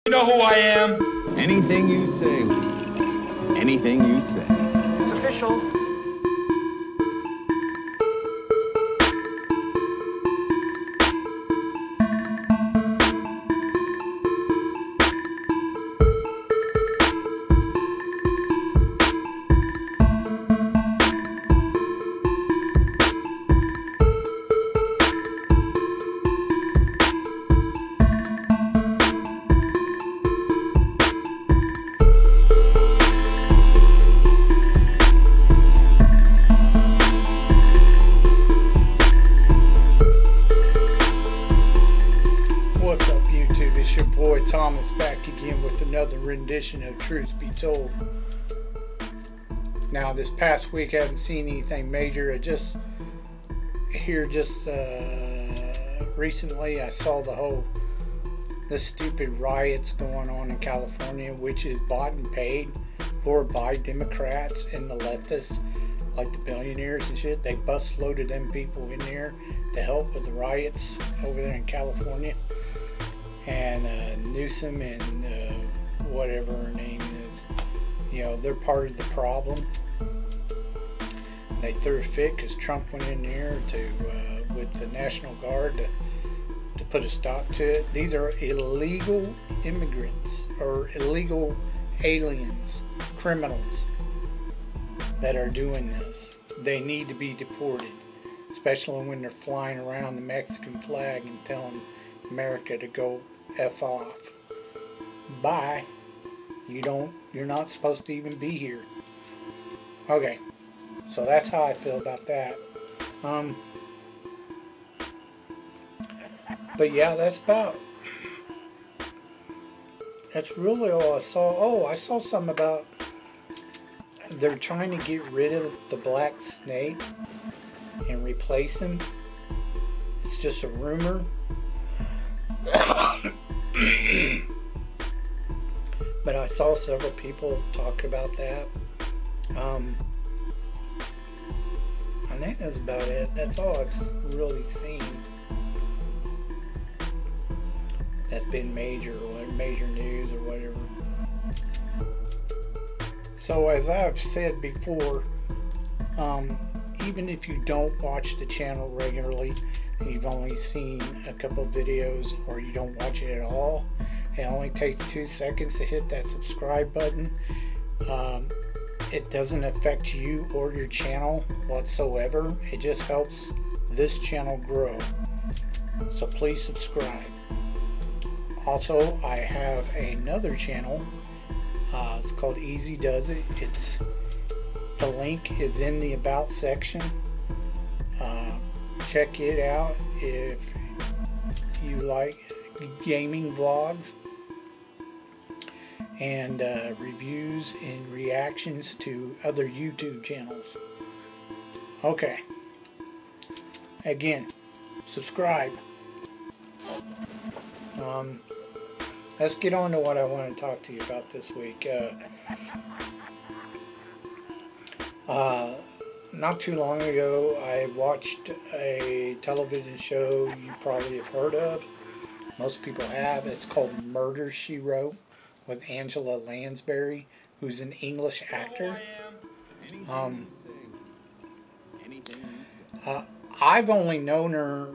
You know who I am? Anything you say. Anything you say. It's official. What's up, YouTube? It's your boy Thomas back again with another rendition of Truth Be Told. Now, this past week I haven't seen anything major. Recently I saw the stupid riots going on in California, which is bought and paid for by Democrats and the leftists, like the billionaires and shit. They bus loaded them people in there to help with the riots over there in California. And Newsom and whatever her name is, they're part of the problem. They threw a fit because Trump went in there with the National Guard to put a stop to it. These are illegal immigrants or illegal aliens, criminals that are doing this. They need to be deported, especially when they're flying around the Mexican flag and telling America to go F off. Bye. You're not supposed to even be here. Okay, so that's how I feel about that. But yeah, that's really all I saw. Oh, I saw something about they're trying to get rid of the black snake and replace him. It's just a rumor. But I saw several people talk about that. I think that's about it. That's all I've really seen that's been major news or whatever. So as I've said before, even if you don't watch the channel regularly, you've only seen a couple of videos or you don't watch it at all, it only takes 2 seconds to hit that subscribe button. It doesn't affect you or your channel whatsoever. It just helps this channel grow. So please subscribe. Also, I have another channel. It's called Easy Does It. The link is in the About section. Check it out if you like gaming vlogs and reviews and reactions to other YouTube channels. Okay. Again, subscribe. Let's get on to what I want to talk to you about this week. Not too long ago, I watched a television show you probably have heard of. Most people have. It's called Murder, She Wrote, with Angela Lansbury, who's an English actor. I've only known her,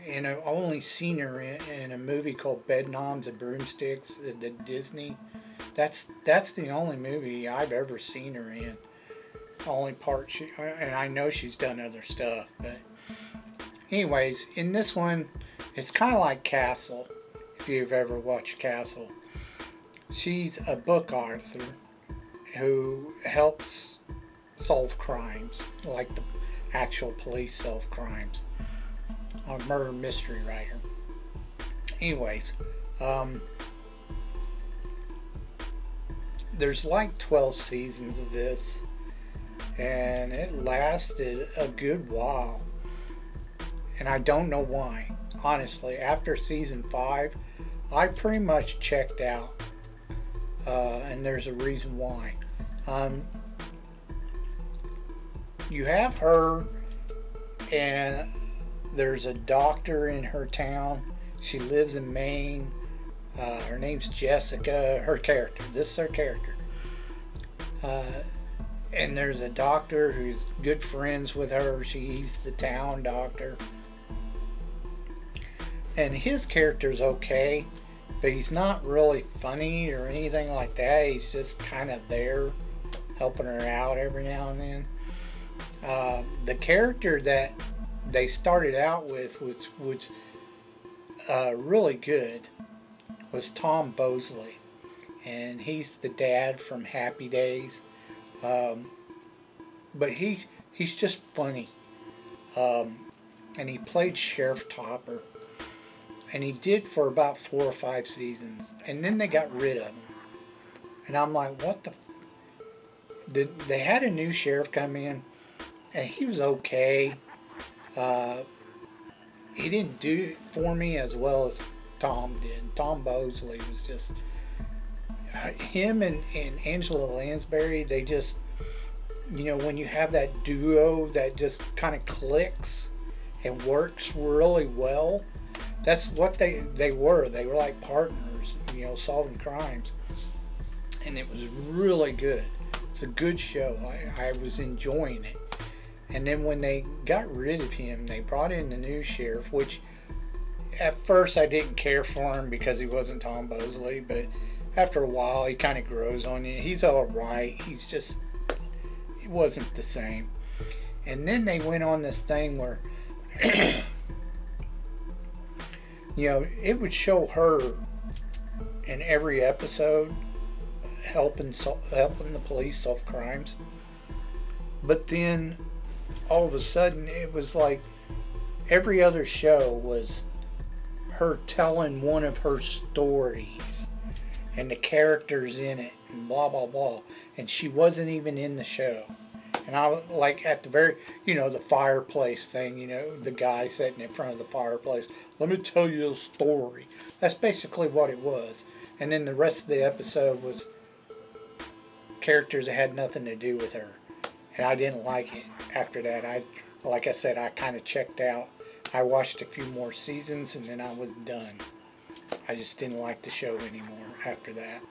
and I've only seen her in a movie called Bedknobs and Broomsticks, the Disney. That's the only movie I've ever seen her in. Only part and I know she's done other stuff, but anyways, in this one, it's kind of like Castle, if you've ever watched Castle. She's a book author who helps solve crimes, like the actual police solve crimes. A murder mystery writer. Anyways, there's like 12 seasons of this, and it lasted a good while, and I don't know why. Honestly, after season 5, I pretty much checked out, and there's a reason why. You have her, and there's a doctor in her town. She lives in Maine. Her name's Jessica. Her character. This is her character. And there's a doctor who's good friends with her. He's the town doctor. And his character's okay, but he's not really funny or anything like that. He's just kind of there, helping her out every now and then. The character that they started out with was really good, was Tom Bosley. And he's the dad from Happy Days. But he's just funny. And he played Sheriff Topper. And he did for about 4 or 5 seasons. And then they got rid of him. And I'm like, what the... They had a new sheriff come in. And he was okay. He didn't do it for me as well as Tom did. Tom Bosley was just... him and Angela Lansbury, they just... You know, when you have that duo that just kind of clicks and works really well... That's what they were. They were like partners, you know, solving crimes. And it was really good. It's a good show. I was enjoying it. And then when they got rid of him, they brought in the new sheriff, which at first I didn't care for him because he wasn't Tom Bosley. But after a while, he kind of grows on you. He's all right. He's just, he wasn't the same. And then they went on this thing where... You know, it would show her in every episode helping the police solve crimes. But then all of a sudden it was like every other show was her telling one of her stories and the characters in it and blah blah blah, and she wasn't even in the show. And I was like at the very, you know, the fireplace thing, you know, the guy sitting in front of the fireplace. Let me tell you a story. That's basically what it was. And then the rest of the episode was characters that had nothing to do with her. And I didn't like it after that. Like I said, I kind of checked out. I watched a few more seasons and then I was done. I just didn't like the show anymore after that.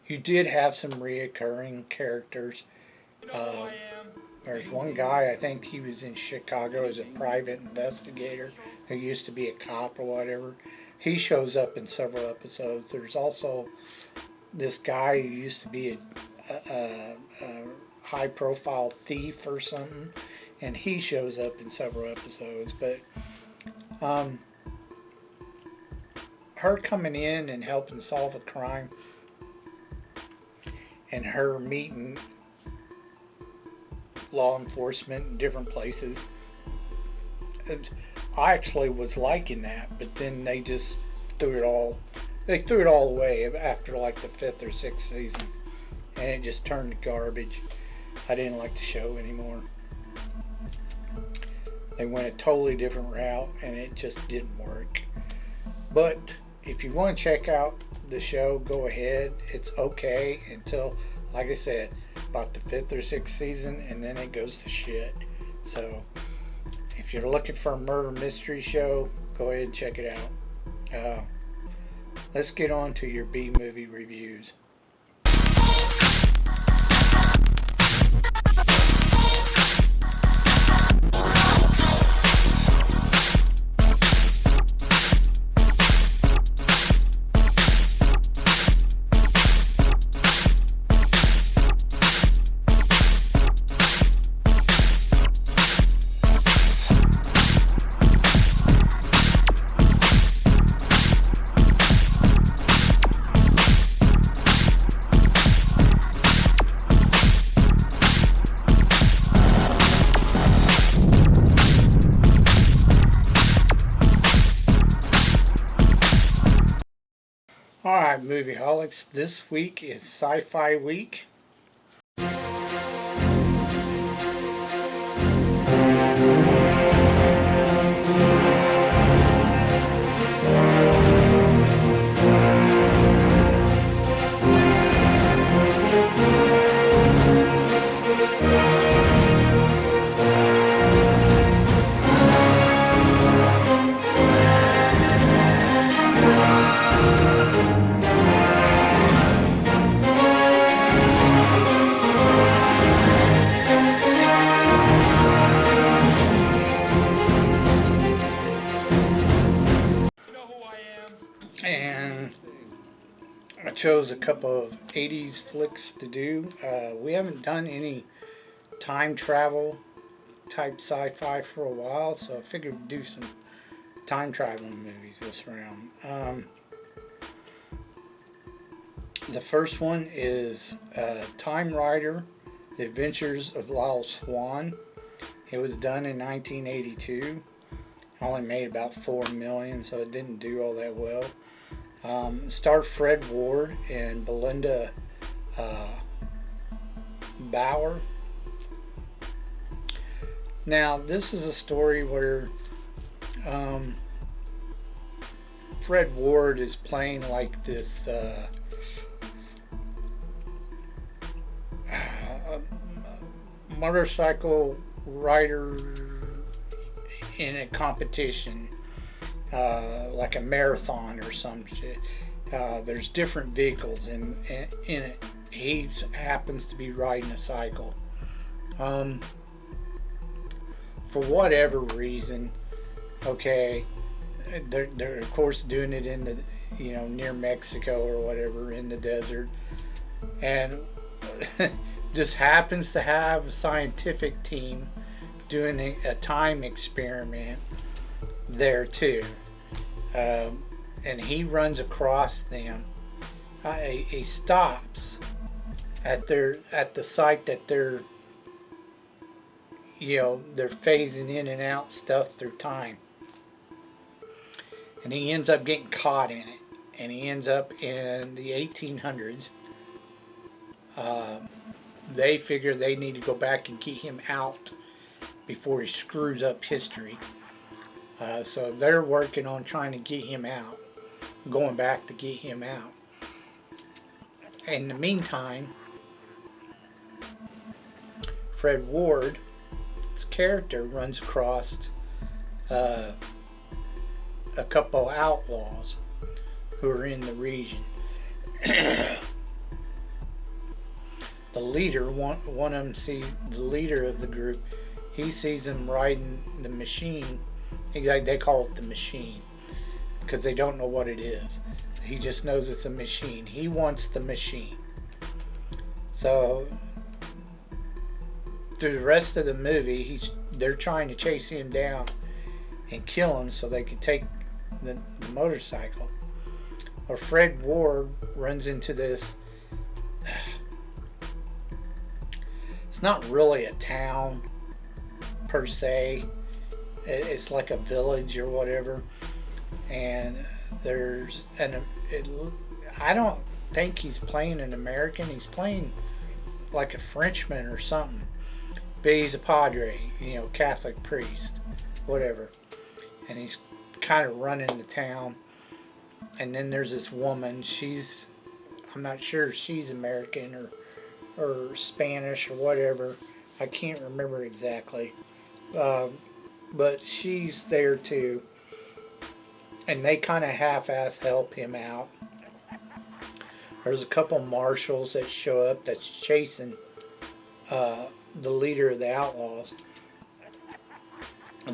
You did have some reoccurring characters. There's one guy, I think he was in Chicago as a private investigator who used to be a cop or whatever. He shows up in several episodes. There's also this guy who used to be a high-profile thief or something, and he shows up in several episodes. But her coming in and helping solve a crime, and her meeting law enforcement in different places, I actually was liking that, but then they just threw it all away after like the 5th or 6th season, and it just turned to garbage. I didn't like the show anymore. They went a totally different route and it just didn't work. But if you want to check out the show, go ahead. It's okay until, like I said, about the 5th or 6th season, and then it goes to shit. So if you're looking for a murder mystery show, go ahead and check it out. Let's get on to your B movie reviews. Alright, Movieholics, this week is Sci-Fi Week. And I chose a couple of 80s flicks to do. We haven't done any time travel type sci-fi for a while, so I figured we'd do some time traveling movies this round. The first one is Time Rider: The Adventures of Lyle Swan. It was done in 1982. Only made about 4 million, so it didn't do all that well. Starred Fred Ward and Belinda Bauer. Now, this is a story where Fred Ward is playing like this motorcycle rider in a competition, like a marathon or some shit. There's different vehicles in it. He happens to be riding a cycle. For whatever reason, okay, they're of course doing it in the, near Mexico or whatever, in the desert, and just happens to have a scientific team doing a time experiment there too, and he runs across them. He stops at the site that they're phasing in and out stuff through time, and he ends up getting caught in it, and he ends up in the 1800s. They figure they need to go back and get him out before he screws up history. So they're working on trying to get him out, going back to get him out. In the meantime, Fred Ward's character runs across a couple outlaws who are in the region. The leader, one of them sees the leader of the group. He sees him riding the machine. They call it the machine because they don't know what it is. He just knows it's a machine. He wants the machine. So through the rest of the movie, they're trying to chase him down and kill him so they can take the motorcycle. Or Fred Ward runs into this. It's not really a town per se. It's like a village or whatever, and I don't think he's playing an American. He's playing like a Frenchman or something. But he's a padre, Catholic priest, whatever, and he's kind of running the town. And then there's this woman. I'm not sure if she's American or Spanish or whatever. I can't remember exactly. But she's there too. And they kind of half-ass help him out. There's a couple marshals that show up that's chasing the leader of the outlaws.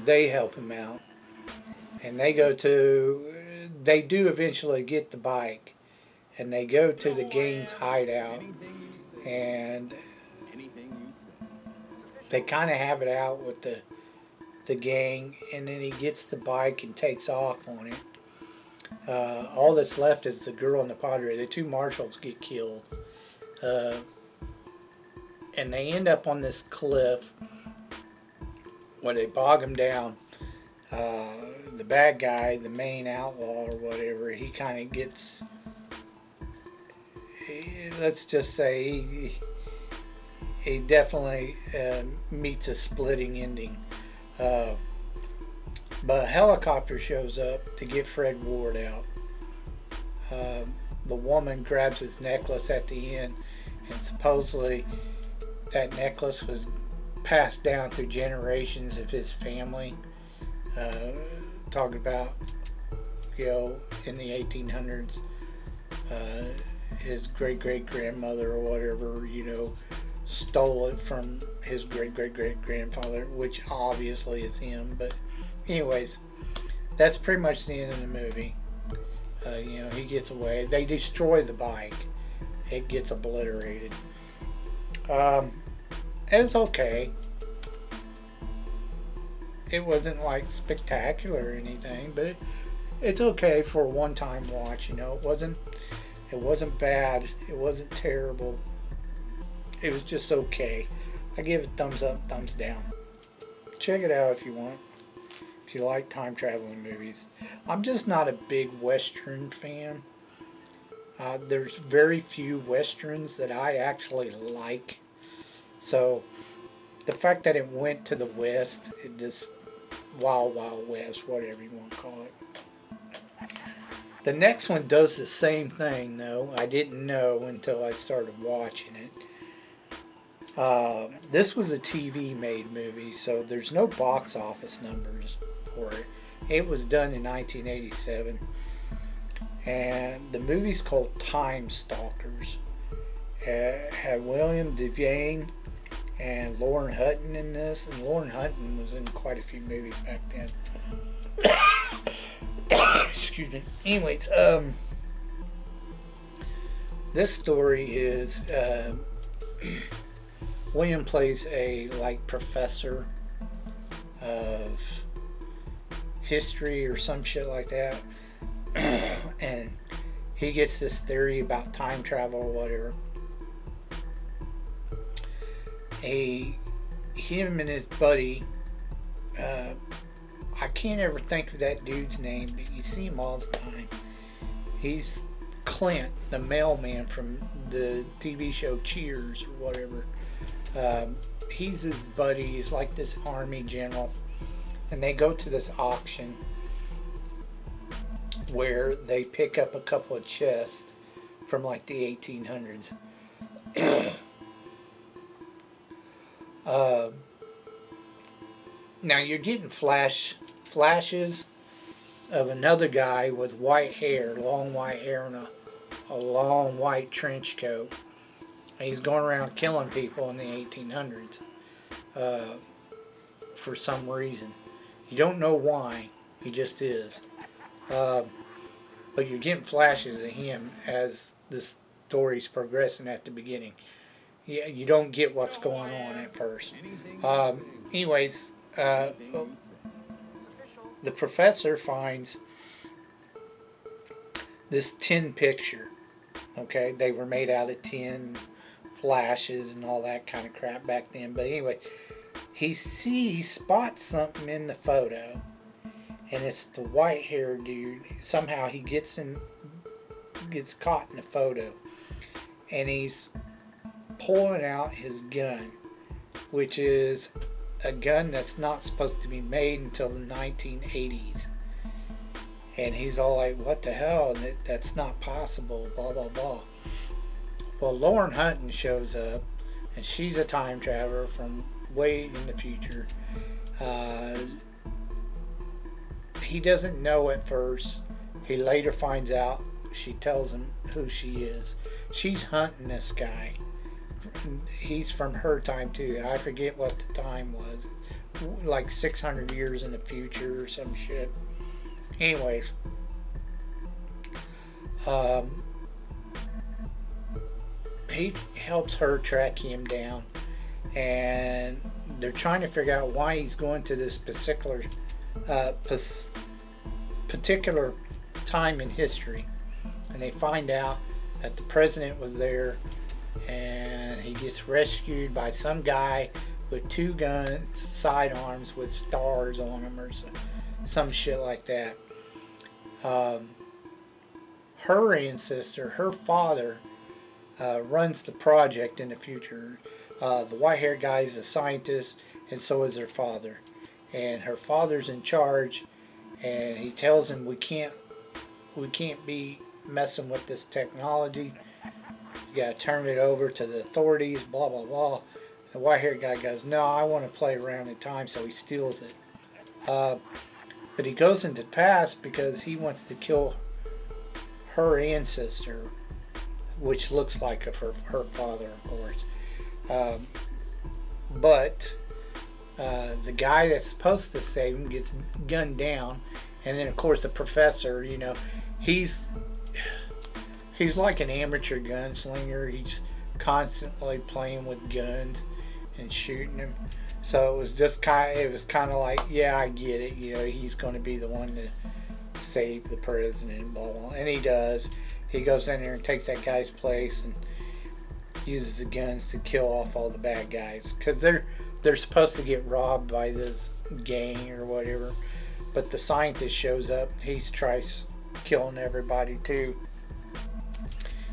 They help him out. And they do eventually get the bike. And they go to the gang's hideout. And they kind of have it out with the gang, and then he gets the bike and takes off on it. All that's left is the girl and the padre. The two marshals get killed, and they end up on this cliff where they bog him down. The bad guy, the main outlaw or whatever, he kind of gets, let's just say he definitely meets a splitting ending. But a helicopter shows up to get Fred Ward out. The woman grabs his necklace at the end, and supposedly that necklace was passed down through generations of his family. Talking about, in the 1800s, his great-great-grandmother or whatever, stole it from his great-great-great-grandfather, which obviously is him. But anyways, that's pretty much the end of the movie. He gets away. They destroy the bike. It gets obliterated. It's okay. It wasn't like spectacular or anything, but it's okay for a one-time watch. It wasn't bad. It wasn't terrible. It was just okay. I give it thumbs up, thumbs down. Check it out if you want. If you like time traveling movies. I'm just not a big Western fan. There's very few Westerns that I actually like. So the fact that it went to the West, it just Wild Wild West, whatever you want to call it. The next one does the same thing, though. I didn't know until I started watching it. This was a TV made movie, so there's no box office numbers for it. It was done in 1987, and the movie's called Time Stalkers. It had William Devane and Lauren Hutton in this, and Lauren Hutton was in quite a few movies back then. Excuse me. Anyways, this story is William plays a professor of history or some shit like that, and he gets this theory about time travel or whatever. Him and his buddy, I can't ever think of that dude's name, but you see him all the time. He's Clint, the mailman from the TV show Cheers or whatever. He's his buddy. He's like this army general, and they go to this auction where they pick up a couple of chests from like the 1800s. Now you're getting flashes of another guy with white hair, long white hair, and a long white trench coat. And he's going around killing people in the 1800s for some reason. You don't know why. He just is. But you're getting flashes of him as the story's progressing at the beginning. Yeah, you don't get what's going on at first. Anyways, the professor finds this tin picture. Okay, they were made out of tin, flashes, and all that kind of crap back then. But anyway, he spots something in the photo, and it's the white-haired dude. Somehow he gets caught in the photo, and he's pulling out his gun, which is a gun that's not supposed to be made until the 1980s. And he's all like, what the hell? That's not possible, blah, blah, blah. Well, Lauren Hutton shows up, and she's a time traveler from way in the future. He doesn't know at first. He later finds out. She tells him who she is. She's hunting this guy. He's from her time too, and I forget what the time was, like 600 years in the future or some shit. Anyways, he helps her track him down, and they're trying to figure out why he's going to this particular time in history, and they find out that the president was there, and he gets rescued by some guy with two guns, sidearms with stars on them, or some shit like that. Her ancestor, her father, runs the project in the future. The white-haired guy is a scientist, and so is her father. And her father's in charge, and he tells him we can't be messing with this technology. You gotta turn it over to the authorities, blah blah blah. The white-haired guy goes, no, I want to play around in time, so he steals it. But he goes into the past because he wants to kill her ancestor, which looks like her father, of course. But the guy that's supposed to save him gets gunned down, and then of course the professor, he's he's like an amateur gunslinger. He's constantly playing with guns and shooting them. So it was kind of like, yeah, I get it. You know, he's going to be the one to save the president, blah, blah, and he does. He goes in there and takes that guy's place and uses the guns to kill off all the bad guys, because they're supposed to get robbed by this gang or whatever. But the scientist shows up. He tries killing everybody too.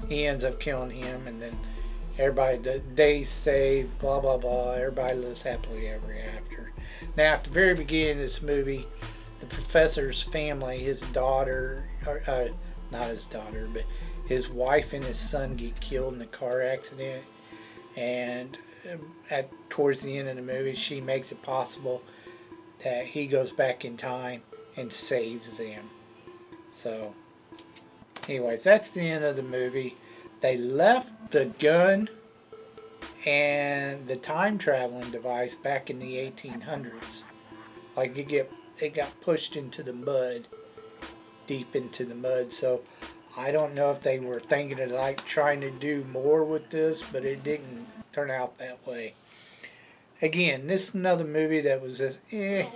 He ends up killing him, and then everybody, the day's saved, blah blah blah. Everybody lives happily ever after. Now, at the very beginning of this movie, the professor's family, his daughter, not his daughter, but his wife and his son get killed in a car accident. And towards the end of the movie, she makes it possible that he goes back in time and saves them. So, anyways, that's the end of the movie. They left the gun and the time traveling device back in the 1800s. Like it got pushed into the mud, deep into the mud. So I don't know if they were thinking of like trying to do more with this, but it didn't turn out that way. Again, this is another movie that was just it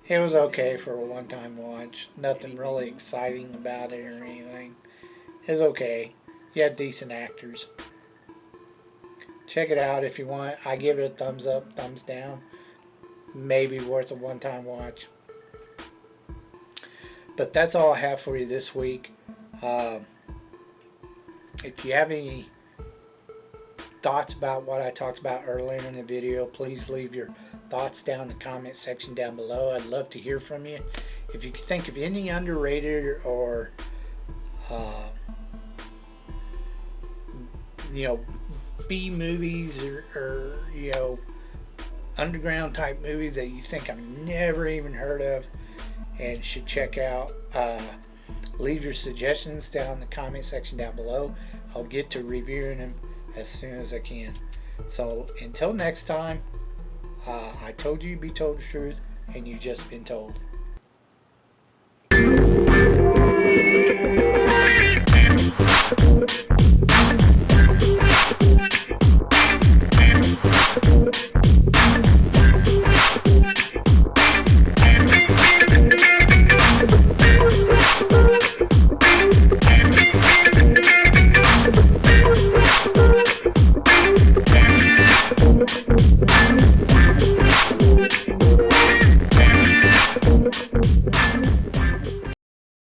was okay for a one-time watch. Nothing really exciting about it or anything. It was okay. You had decent actors. Check it out if you want. I give it a thumbs up, thumbs down. Maybe worth a one-time watch. But that's all I have for you this week. If you have any thoughts about what I talked about earlier in the video, please leave your thoughts down in the comment section down below. I'd love to hear from you. If you think of any underrated or you know, B movies or you know, underground type movies that you think I've never even heard of and should check out, leave your suggestions down in the comment section down below. I'll get to reviewing them as soon as I can. So until next time, I told you be told the truth, and you just been told.